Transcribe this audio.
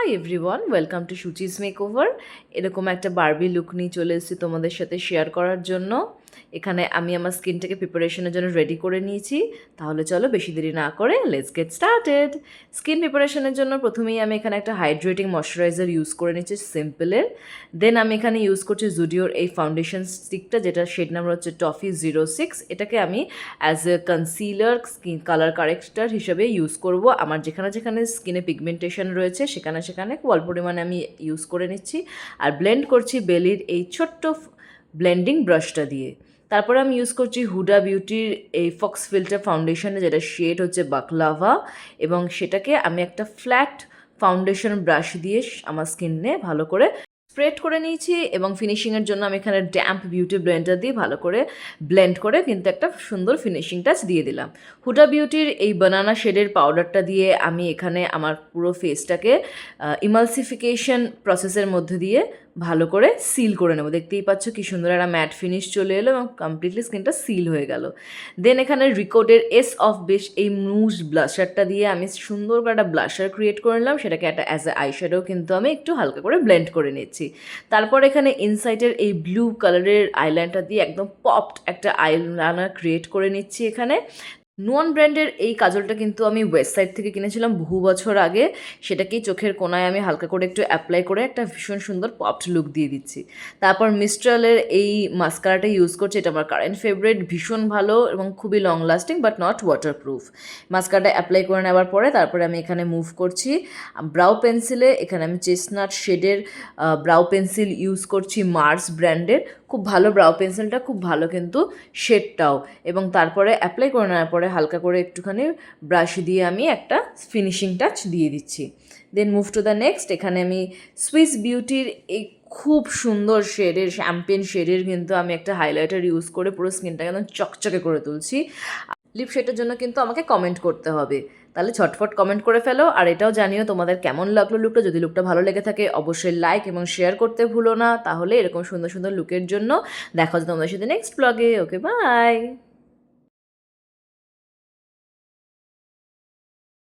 High everyone, welcome to Suchi's makeover. এরকম একটা Barbie look নিয়ে চলে এসেছি তোমাদের সাথে শেয়ার করার জন্য। এখানে আমি আমার স্কিনটাকে প্রিপারেশনের জন্য রেডি করে নিয়েছি। তাহলে চলো বেশি দেরি না করে লেটস গেট স্টার্টেড। স্কিন প্রিপারেশনের জন্য প্রথমেই আমি এখানে একটা হাইড্রেটিং ময়শ্চারাইজার ইউজ করে নিচ্ছি সিম্পলের। দেন আমি এখানে ইউজ করছি জুডিওর এই ফাউন্ডেশন স্টিকটা, যেটা শেড নাম্বার হচ্ছে টফি 06। এটাকে আমি as a concealer skin colour corrector হিসেবে ইউজ করব। আমার যেখানে যেখানে স্কিনে পিগমেন্টেশন রয়েছে সেখানে সেখানে খুব অল্প পরিমাণে আমি ইউজ করে নিচ্ছি। আর ব্লেন্ড করছি বেলির এই ছোট্ট ব্লেন্ডিং ব্রাশটা দিয়ে। তারপরে আমি ইউজ করছি হুডা বিউটির এই ফক্স ফিল্টার ফাউন্ডেশনে, যেটা শেড হচ্ছে বাকলাভা, এবং সেটাকে আমি একটা ফ্ল্যাট ফাউন্ডেশন ব্রাশ দিয়ে আমার স্কিনে ভালো করে স্প্রেড করে নিয়েছি। এবং ফিনিশিংয়ের জন্য আমি এখানে ড্যাম্প বিউটি ব্লেন্ডার দিয়ে ভালো করে ব্লেন্ড করে কিন্তু একটা সুন্দর ফিনিশিং টাচ দিয়ে দিলাম। হুডা বিউটির এই বানানা শেডের পাউডারটা দিয়ে আমি এখানে আমার পুরো ফেসটাকে ইমালসিফিকেশন প্রসেসের মধ্যে দিয়ে ভালো করে সিল করে নেবো। দেখতেই পাচ্ছ কি সুন্দর একটা ম্যাট ফিনিশ চলে এলো এবং কমপ্লিটলি স্কিনটা সিল হয়ে গেল। দেন এখানে রিকোডের এস অফ বেশ এই মুজ ব্লাশারটা দিয়ে আমি সুন্দর করে একটা ব্লাশার ক্রিয়েট করে নিলাম। সেটাকে একটা অ্যাজ এ আইশ্যাডো কিন্তু আমি একটু হালকা করে ব্লেন্ড করে নিচ্ছি। তারপর এখানে ইনসাইটের এই ব্লু কালারের আইলাইনারটা দিয়ে একদম পপড একটা আইলাইনার ক্রিয়েট করে নিচ্ছি এখানে। নোয়ান ব্র্যান্ডের এই কাজলটা কিন্তু আমি ওয়েবসাইট থেকে কিনেছিলাম বহু বছর আগে। সেটাকেই চোখের কোনায় আমি হালকা করে একটু অ্যাপ্লাই করে একটা ভীষণ সুন্দর পপড লুক দিয়ে দিচ্ছি। তারপর মিস্ট্রালের এই মাস্কারাটা ইউজ করছি, এটা আমার কারেন্ট ফেভারিট, ভীষণ ভালো এবং খুবই long lasting but not waterproof. মাস্কারাটা অ্যাপ্লাই করে নেওয়ার পরে তারপরে আমি এখানে মুভ করছি ব্রাউ পেন্সিলে। এখানে আমি চেস্টনাট শেডের ব্রাউ পেন্সিল ইউজ করছি মার্স ব্র্যান্ডের। খুব ভালো ব্রাউ পেন্সিলটা, খুব ভালো কিন্তু শেডটাও। এবং তারপরে অ্যাপ্লাই করে নেওয়ার পরে হালকা করে একটুখানি ব্রাশ দিয়ে আমি একটা ফিনিশিং টাচ দিয়ে দিচ্ছি। দেন মুভ টু দ্য নেক্সট। এখানে আমি সুইস বিউটির এই খুব সুন্দর শেডের শ্যাম্পেন শেডের কিন্তু আমি একটা হাইলাইটার ইউজ করে পুরো স্কিনটাকে একদম চকচকে করে তুলছি। লিপ শেডের জন্য কিন্তু আমাকে কমেন্ট করতে হবে, তাহলে ঝটফট কমেন্ট করে ফেলো। আর এটাও জানিও তোমাদের কেমন লাগলো লুকটা। যদি লুকটা ভালো লেগে থাকে অবশ্যই লাইক এবং শেয়ার করতে ভুলো না। তাহলে এরকম সুন্দর সুন্দর লুকের জন্য দেখা হচ্ছে তোমাদের সাথে নেক্সট ব্লগে। ওকে, বাই।